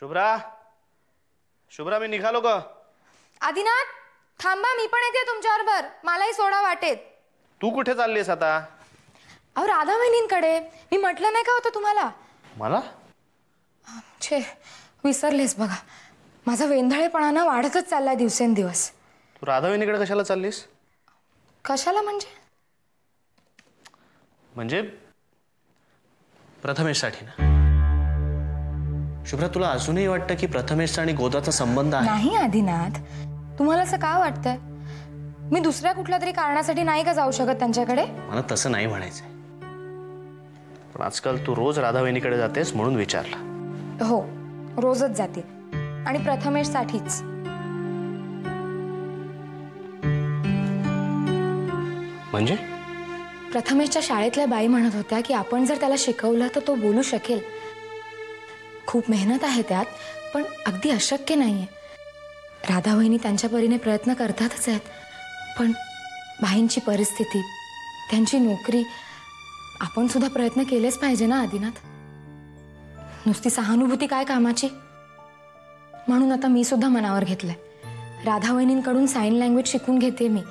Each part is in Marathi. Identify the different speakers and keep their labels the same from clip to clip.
Speaker 1: शुभ्रा, शुभ्रा, मी निघालो ग.
Speaker 2: आदिनाथ थांबा, मी पण येते तुमच्याबरोबर. मलाही सोडा वाटेत.
Speaker 1: तू कुठे चाललीस आता?
Speaker 2: अहो राधा वहिनींकडे. मी म्हटलं नाही का होतं तुम्हाला?
Speaker 1: मला?
Speaker 2: छे, विसरलेस बघा. माझा वेंधळेपणा वाढतच चाललाय दिवसेंदिवस.
Speaker 1: तू राधा वहिनीकडे कशाला चाललीस?
Speaker 2: कशाला म्हणजे?
Speaker 1: म्हणजे प्रथमेशसाठी ना. शुभ्रा, तुला अजूनही वाटतं की प्रथमेशचा आणि गोदाचा संबंध आहे?
Speaker 2: नाही आदिनाथ, तुम्हाला असं का वाटतंय? मी दुसऱ्या कुठल्या तरी कारणासाठी नाही का जाऊ शकत त्यांच्याकडे?
Speaker 1: मला तसं नाही म्हणायचंय, पण आजकाल तू रोज राधा वहिनीकडे जातेस म्हणून विचारलं.
Speaker 2: हो, रोजच जाते आणि प्रथमेशसाठीच.
Speaker 1: म्हणजे?
Speaker 2: प्रथमेशच्या शाळेतल्या बाई म्हणत होत्या की आपण जर त्याला शिकवलं तर तो बोलू शकेल. खूप मेहनत आहे त्यात, पण अगदी अशक्य नाहीये. राधा वहिनी त्यांच्या परीने प्रयत्न करतातच आहेत, पण बाईंची परिस्थिती, त्यांची नोकरी, आपण सुद्धा प्रयत्न केलेच पाहिजे ना आदिनाथ. नुसती सहानुभूती काय कामाची? म्हणून आता मी सुद्धा मनावर घेतलंय. राधा वहिनींकडून साइन लँग्वेज शिकून घेते मी.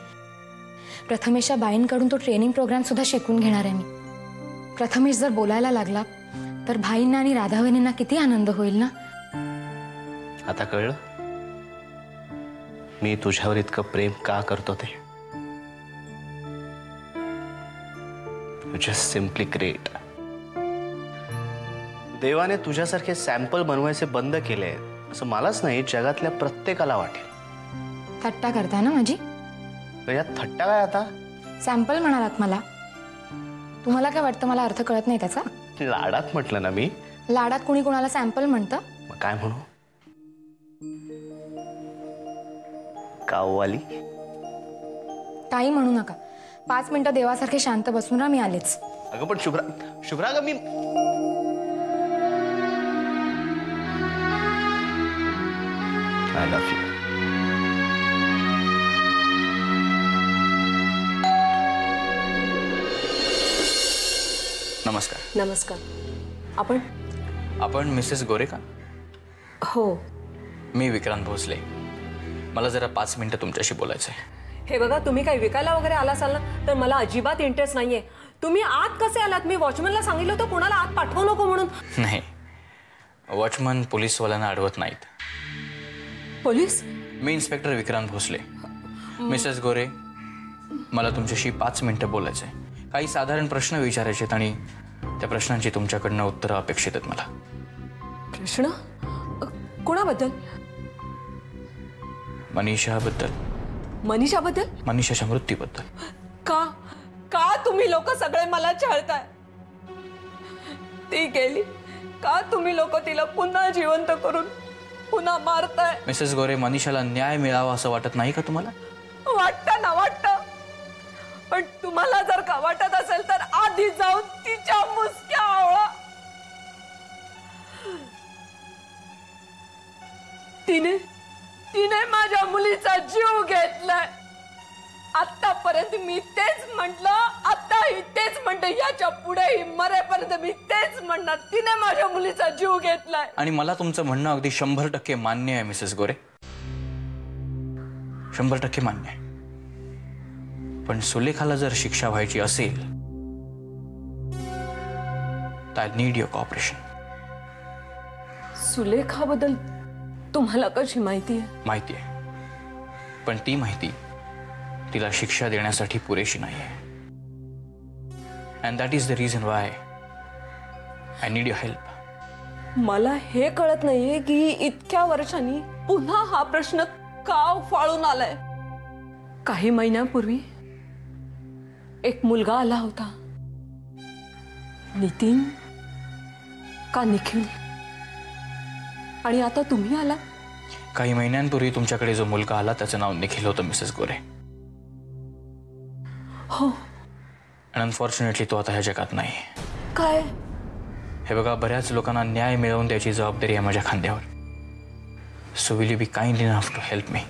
Speaker 2: प्रथमेशच्या बाईंकडून तो ट्रेनिंग प्रोग्राम सुद्धा शिकून घेणार आहे मी. प्रथमेश जर बोलायला लागला तर भाईंना आणि राधा वहिनींना किती आनंद होईल ना.
Speaker 1: आता कळलं मी तुझ्यावर इतकं प्रेम का करतो ते. Just simply great. देवाने तुझ्यासारखे सॅम्पल बनवायचे बंद केले असं मलाच नाही, जगातल्या प्रत्येकाला वाटेल.
Speaker 2: थट्टा करताय ना माझी?
Speaker 1: यात थट्टा काय आता?
Speaker 2: सॅम्पल म्हणालात मला. तुम्हाला काय वाटतं मला अर्थ कळत नाही त्याचा?
Speaker 1: लाडात म्हटलं ना मी.
Speaker 2: लाडात कुणी कुणाला सॅम्पल म्हणतं?
Speaker 1: मग काय म्हणू? काववाली?
Speaker 2: काही म्हणू नका. 5 मिनिटं देवासारखे शांत बसून राहा, मी आलेच.
Speaker 1: अगं पण शुभ्रा, शुभ्रा ग, मी आय लव्ह यू.
Speaker 3: नमस्कार.
Speaker 4: नमस्कार. आपण
Speaker 3: मिसेस गोरे का?
Speaker 4: हो.
Speaker 3: मी विक्रांत भोसले. मला जरा 5 मिनिटं तुमच्याशी बोलायचं आहे.
Speaker 4: हे बघा, तुम्ही काही विकायला वगैरे आला असाल ना तर मला अजिबात इंटरेस्ट नाहीये. तुम्ही आत कसे आलात? मी वॉचमनला सांगितलं होतं कोणाला आत पाठवू नको म्हणून.
Speaker 3: नाही, वॉचमन पोलीसवाल्यांना अडवत नाहीत.
Speaker 4: पोलीस?
Speaker 3: मी इन्स्पेक्टर विक्रांत भोसले. मिसेस गोरे, मला तुमच्याशी 5 मिनिटं बोलायचं आहे. काही साधारण प्रश्न विचारायचे आहेत आणि त्या प्रश्नांची तुमच्याकडनं उत्तरं अपेक्षित आहेत मला.
Speaker 4: प्रश्न? कोणाबद्दल?
Speaker 3: मनीषाबद्दल.
Speaker 4: मनीषाबद्दल?
Speaker 3: मनीषाच्या मृत्यूबद्दल.
Speaker 4: का का तुम्ही लोक सगळे मला छळताय? ती गेली, का तुम्ही लोक तिला पुन्हा जिवंत करून पुन्हा मारताय?
Speaker 3: मिसेस गोरे, मनीषाला न्याय मिळावा असं वाटत नाही का तुम्हाला?
Speaker 4: वाटतं ना, वाटतं. पण तुम्हाला जर का वाटत असेल तर आधी जाऊन तिच्या मुसक्या आवळा. तिने माझ्या मुलीचा जीव घेतलाय. आतापर्यंत मी तेच म्हटलं, आताही तेच म्हणते, याच्या पुढेही मरेपर्यंत मी तेच म्हणणार. तिने माझ्या मुलीचा जीव घेतलाय.
Speaker 3: आणि मला तुमचं म्हणणं अगदी 100% मान्य आहे मिसेस गोरे. 100% मान्य आहे. पण सुलेखाला जर शिक्षा व्हायची असेल तर आय नीड युअर कॉपरेशन.
Speaker 4: सुलेखाबद्दल तुम्हाला कशी माहिती आहे?
Speaker 3: माहिती आहे, पण ती माहिती तिला शिक्षा देण्यासाठी पुरेशी नाही आहे. And that is the reason why I need your help.
Speaker 4: मला हे कळत नाहीये की इतक्या वर्षांनी पुन्हा हा प्रश्न का फाळून आलाय. काही महिन्यांपूर्वी एक मुलगा आला होता. नितीन का निखिल? आणि आता तुम्ही आला.
Speaker 3: काही महिन्यांपूर्वी तुमच्याकडे जो मुलगा आला त्याचं नाव निखिल होतं मिसेस गोरे.
Speaker 4: हो.
Speaker 3: अनफॉर्च्युनेटली तो आता ह्या जगात नाही.
Speaker 4: काय?
Speaker 3: हे बघा, बऱ्याच लोकांना न्याय मिळवून द्यायची जबाबदारी आहे माझ्या खांद्यावर. So will you be kind enough to help me?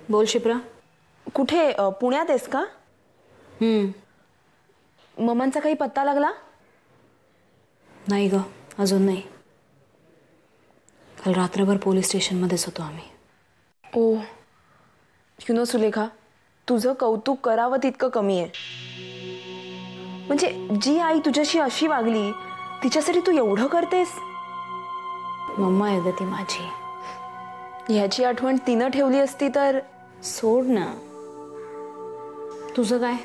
Speaker 5: बोल शिप्रा.
Speaker 6: कुठे पुण्यात आहेस का? मम्मांचा काही पत्ता लागला?
Speaker 5: नाही ग, अजून नाही. काल रात्रभर पोलीस स्टेशनमध्येच होतो आम्ही.
Speaker 6: ओ यु नो सुलेखा, तुझं कौतुक करावं तितकं कमी आहे. म्हणजे जी आई तुझ्याशी अशी वागली तिच्यासाठी तू एवढं करतेस.
Speaker 5: मम्मा आहे ग ती माझी.
Speaker 6: ह्याची आठवण तिनं ठेवली असती तर.
Speaker 5: सोड ना. तुझं काय?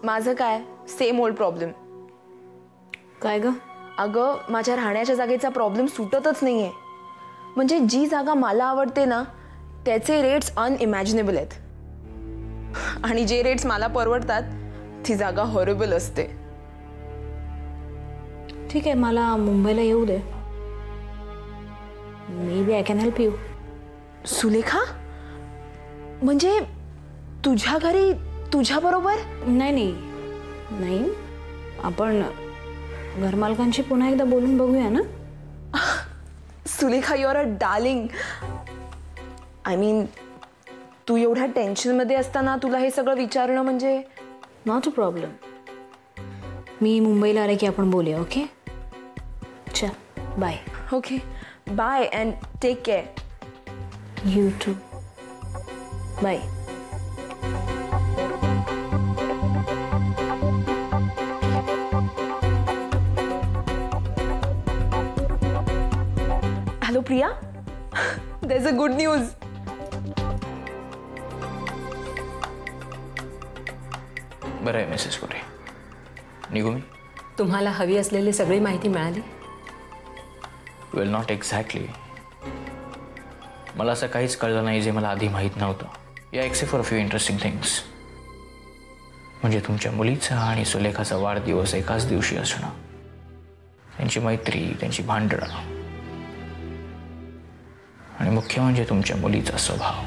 Speaker 6: माझं काय, सेम ओल्ड प्रॉब्लेम.
Speaker 5: काय ग?
Speaker 6: अगं माझ्या राहण्याच्या जागेचा प्रॉब्लेम सुटतच नाहीये. म्हणजे जी जागा मला आवडते ना त्याचे रेट्स अनइमॅजिनेबल आहेत, आणि जे रेट्स मला परवडतात ती जागा हॉरेबल असते.
Speaker 5: ठीक आहे, मला मुंबईला येऊ दे. Maybe I can help you.
Speaker 6: Sulekha, म्हणजे तुझ्या घरी तुझ्या बरोबर?
Speaker 5: नाही, आपण घरमालकांशी पुन्हा एकदा बोलून बघूया ना.
Speaker 6: Sulekha, you are a darling. I mean तू एवढ्या टेन्शनमध्ये असताना तुला हे सगळं विचारणं म्हणजे.
Speaker 5: Not a problem. मी मुंबईला आले की आपण बोलूया. ओके, चल bye.
Speaker 6: Okay, bye and take care.
Speaker 5: You too. Bye.
Speaker 6: Hello Priya, there is a good news.
Speaker 3: बरं आहे मिसेस गोरे, निघू मी?
Speaker 4: तुम्हाला हवी असलेली सगळी माहिती मिळाली?
Speaker 3: वेल, नॉट एक्झॅक्टली. मला असं काहीच कळलं नाही जे मला आधी माहीत नव्हतं. या except for few interesting things. म्हणजे तुमच्या मुलीचा आणि सुलेखाचा वाढदिवस एकाच दिवशी असणं, त्यांची मैत्री, त्यांची भांडणं, आणि मुख्य म्हणजे तुमच्या मुलीचा स्वभाव.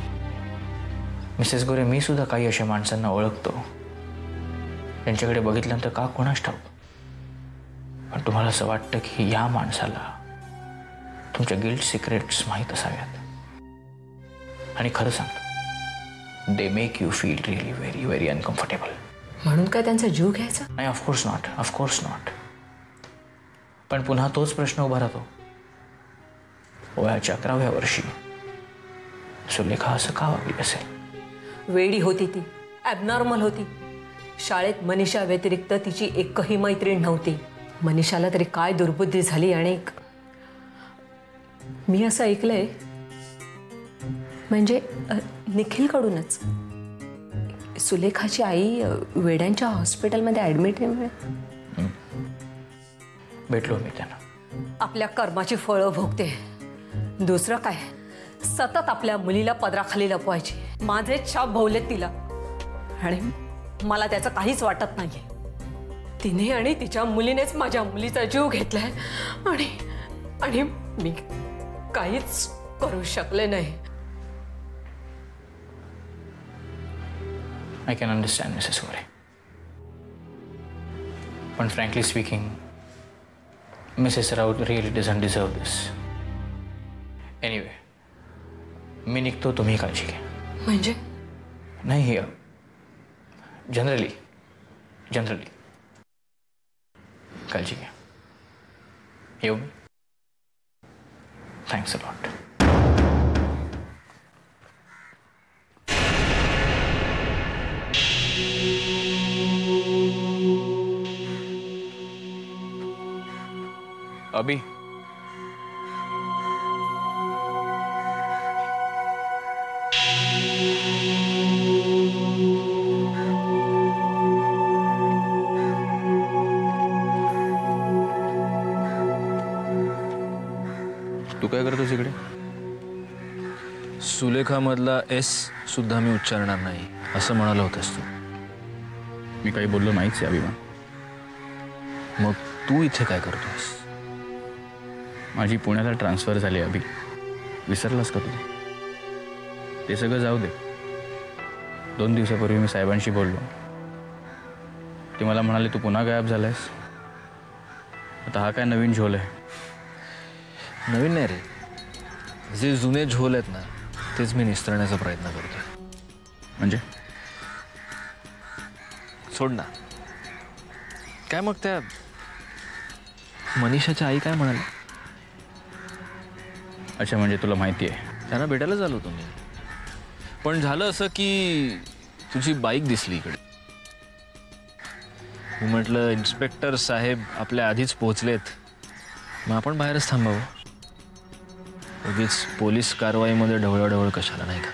Speaker 3: मिसेस गोरे, मी सुद्धा काही अशा माणसांना ओळखतो त्यांच्याकडे बघितल्यानंतर का कोणास ठाऊक, पण तुम्हाला असं वाटतं की या माणसाला तुमच्या गिल्ट सिक्रेट्स माहीत असाव्यात. आणि खरं सांगतो, they make you feel really very very uncomfortable.
Speaker 4: म्हणून काय त्यांचा जीव घ्यायचा?
Speaker 3: नाही, ऑफकोर्स नॉट. पण पुन्हा तोच प्रश्न उभा राहतो, वयाच्या 11व्या वर्षी सुलेखा असं का वागली असेल?
Speaker 4: वेडी होती ती, ॲबनॉर्मल होती. शाळेत मनीषा व्यतिरिक्त तिची एकही मैत्रीण नव्हती. मनीषाला तरी काय दुर्बुद्धी झाली. आणि मी असं ऐकलंय, म्हणजे निखिलकडूनच, सुलेखाची आई वेड्यांच्या हॉस्पिटलमध्ये ॲडमिट आहे.
Speaker 3: भेटलो मी त्यांना.
Speaker 4: आपल्या कर्माची फळं भोगते. दुसरं काय, सतत आपल्या मुलीला पदराखाली लपवायची. माझे छाप भोवलेत तिला, आणि मला त्याचं काहीच वाटत नाहीये. तिने आणि तिच्या मुलीनेच माझ्या मुलीचा जीव घेतलाय, आणि मी काहीच करू शकले नाही.
Speaker 3: I can understand, Mrs. Gore. But frankly speaking, Mrs. Raut really doesn't deserve this. Anyway, मी निघतो, तुम्ही काळजी घ्या.
Speaker 4: म्हणजे?
Speaker 3: नाही, जनरली काळजी घ्या. येऊ मी? Thanks a lot. अभी
Speaker 7: तू काय करतोस इकडे? सुलेखामधला एस सुद्धा मी उच्चारणार नाही असं म्हणाला होतास तू.
Speaker 3: मी काही बोललो नाहीच अभिमान.
Speaker 7: मग तू इथे काय करतोस?
Speaker 3: माझी पुण्याला ट्रान्सफर झाली अभि. विसरलास का तू? ते सगळं जाऊ दे. 2 दिवसापूर्वी मी साहेबांशी बोललो. ते मला म्हणाले, तू पुन्हा गायब झालायस. आता हा काय नवीन झोल आहे?
Speaker 7: नवीन नाही रे, जे जुने झोल आहेत ना तेच मी निस्तरण्याचा प्रयत्न करतो.
Speaker 3: म्हणजे
Speaker 7: सोड ना. काय मग त्या मनीषाची आई काय म्हणाली?
Speaker 3: अच्छा, म्हणजे तुला माहिती आहे.
Speaker 7: त्यांना भेटायला झालो होतो मी. पण झालं असं की तुझी बाईक दिसली इकडे. मी म्हटलं इन्स्पेक्टर साहेब आपल्या आधीच पोहोचलेत, मग आपण बाहेरच थांबावं. उगीच पोलीस कारवाईमध्ये ढवळाढवळ कशाला, नाही का?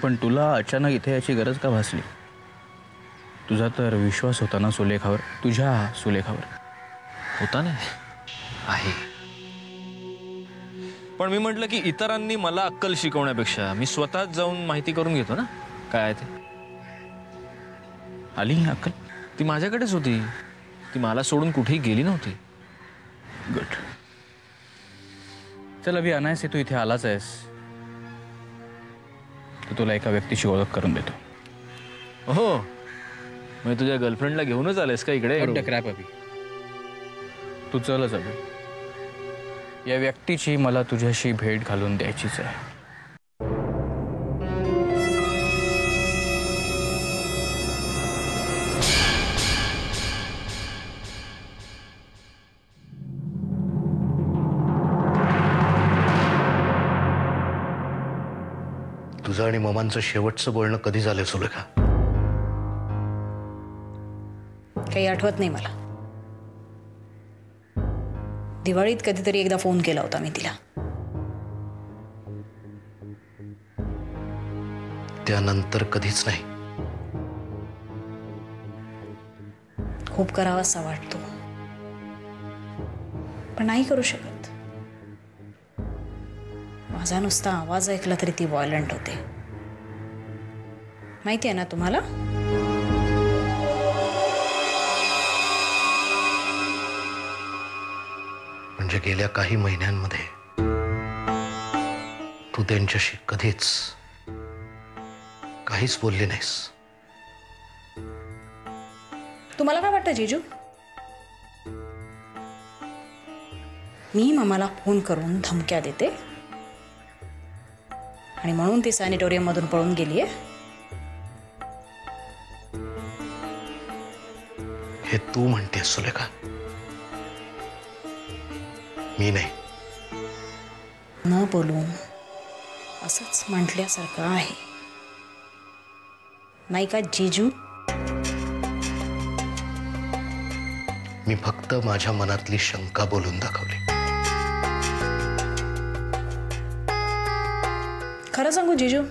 Speaker 3: पण तुला अचानक इथे याची गरज का भासली? तुझा तर विश्वास होता ना सुलेखावर, तुझ्या सुलेखावर.
Speaker 7: होता ना, आहे. पण मी म्हटलं की इतरांनी मला अक्कल शिकवण्यापेक्षा मी स्वतःच जाऊन माहिती करून घेतो ना काय आहे ते.
Speaker 3: आली अक्कल?
Speaker 7: ती माझ्याकडेच होती. ती मला सोडून कुठेही गेली नव्हती.
Speaker 3: गुड. चल अभि, अनायसे तू इथे आलाच आहेस तर तुला एका व्यक्तीची ओळख करून देतो.
Speaker 7: हो, मी तुझ्या गर्लफ्रेंडला घेऊनच आलेस का इकडे?
Speaker 3: क्रॅप अभि, तू चलच अभि. या व्यक्तीची मला तुझ्याशी भेट घालून द्यायचीच आहे.
Speaker 1: तुझं आणि ममांचं शेवटचं बोलणं कधी झालं सुलेखा?
Speaker 5: काही आठवत नाही मला. दिवाळीत कधीतरी एकदा फोन केला होता मी तिला.
Speaker 1: त्यानंतर कधीच नाही.
Speaker 5: खूप करावासा वाटतो, पण नाही करू शकत. माझा नुसता आवाज ऐकला तरी ती व्हायलंट होते. माहिती आहे ना तुम्हाला?
Speaker 1: म्हणजे गेल्या काही महिन्यांमध्ये तू त्यांच्याशी कधीच काहीच बोलली नाहीस.
Speaker 5: तुम्हाला काय वाटतं जीजू? मी मम्माला फोन करून धमक्या देते आणि म्हणून ती सॅनिटोरियम मधून पळून गेलीये?
Speaker 1: हे तू म्हणतेस सुलेखा, मी नाही.
Speaker 5: न बोलून असंच म्हटल्यासारखं आहे, नाही का जीजू?
Speaker 1: मी फक्त माझ्या मनातली शंका बोलून दाखवली.
Speaker 5: खरं सांगू जीजू,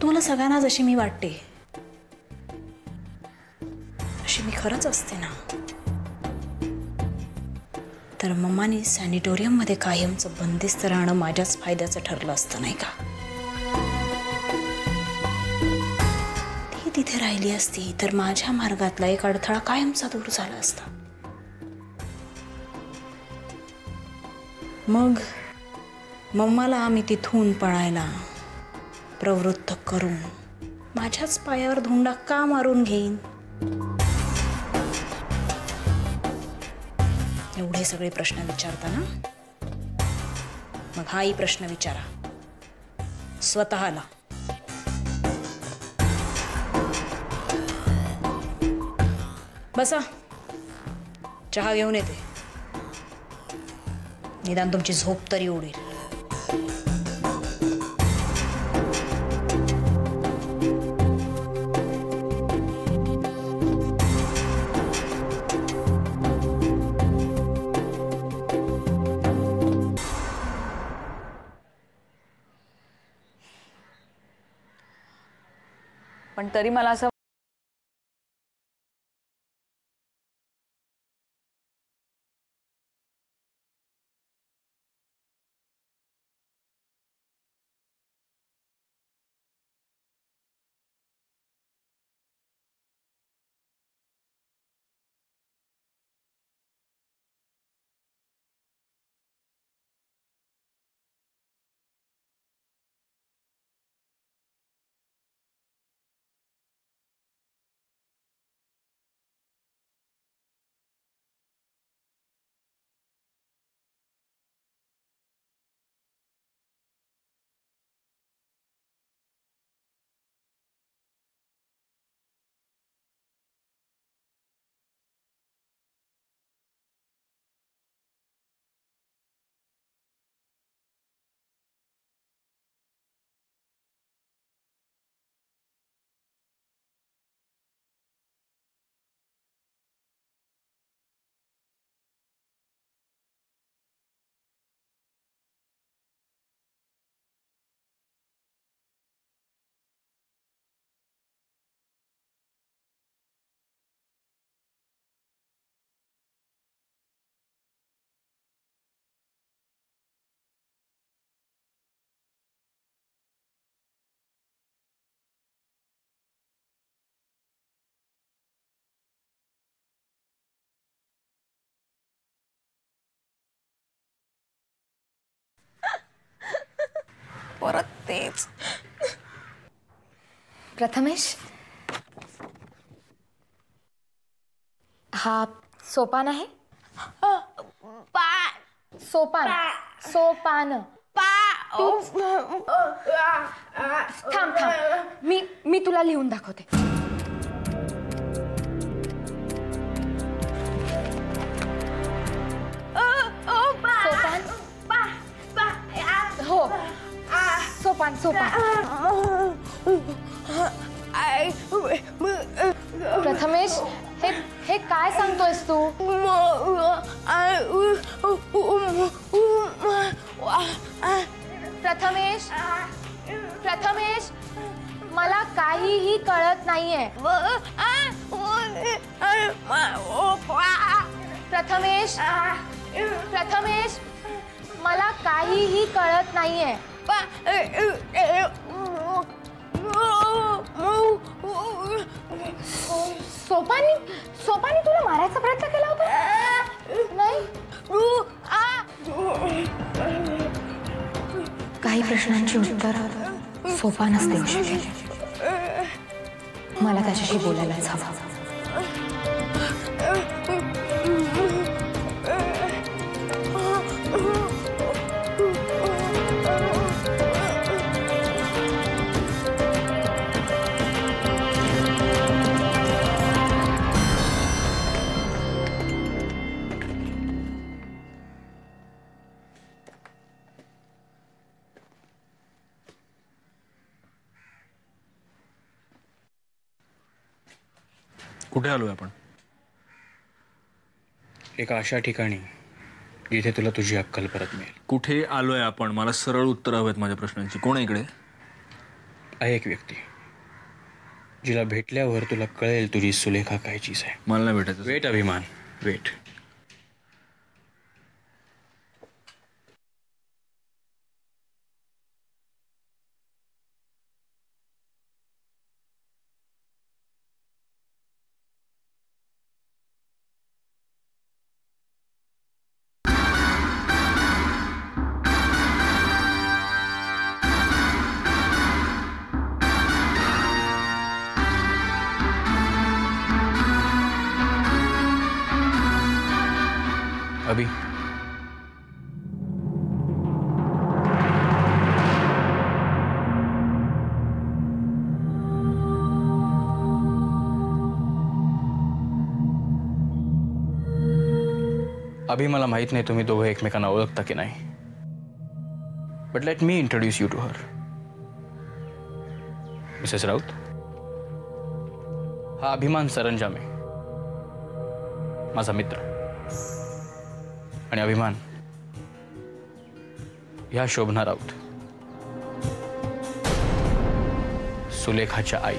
Speaker 5: तुम्हाला सगळ्यांना जशी मी वाटते तशी मी खरंच असते ना, तर मम्मानी सॅनिटोरियम मध्ये कायमचं बंदिस्त राहणं माझ्याच फायद्याचं ठरलं असतं, नाही का? ती तिथे राहिली असती तर माझ्या मार्गातला एक अडथळा कायमचा दूर झाला असता. मग मम्माला आम्ही तिथून पळायला प्रवृत्त करून माझ्याच पायावर धोंडा का मारून घेईन? एवढे सगळे प्रश्न विचारताना मग हाही प्रश्न विचारा स्वतःला. बसा, चहा घेऊन येते. निदान तुमची झोप तरी उडेल.
Speaker 4: पण तरी मला असं
Speaker 6: परत तेच.
Speaker 2: प्रथमेश, हा सोपान आहे. सोपान सोपान थांब थांब, मी तुला लिहून दाखवते. सोपान. हो, सोपान सोपान. प्रथमेश, हे काय सांगतोयस तू? प्रथमेश, प्रथमेश, मला काहीही कळत नाहीये. प्रथमेश, प्रथमेश, मला काहीही कळत नाहीये. सोपानी तुला मारायचा प्रयत्न केला होता? नाही. काही प्रश्नांची उत्तर सोपानच देऊ शकेल. मला त्याच्याशी बोलायलाच हवं.
Speaker 7: कुठे आलोय आपण?
Speaker 3: एका अशा ठिकाणी जिथे तुला तुझी अक्कल परत मिळेल.
Speaker 7: कुठे आलोय आपण? मला सरळ उत्तर हवेत माझ्या प्रश्नांची. कोण आहे इकडे?
Speaker 3: आहे एक व्यक्ती जिला भेटल्यावर तुला कळेल तुझी सुलेखा काय चीज आहे.
Speaker 7: मला नाही भेटायचं.
Speaker 3: वेट अभिमान, वेट. अभी अभी मला माहित नाही तुम्ही दोघं एकमेकांना ओळखता की नाही, but let me introduce you to her. Mrs Raut, हा अभिमान सरंजामे, माझा मित्र. आणि अभिमान, ह्या शोभना राऊत, सुलेखाच्या आई.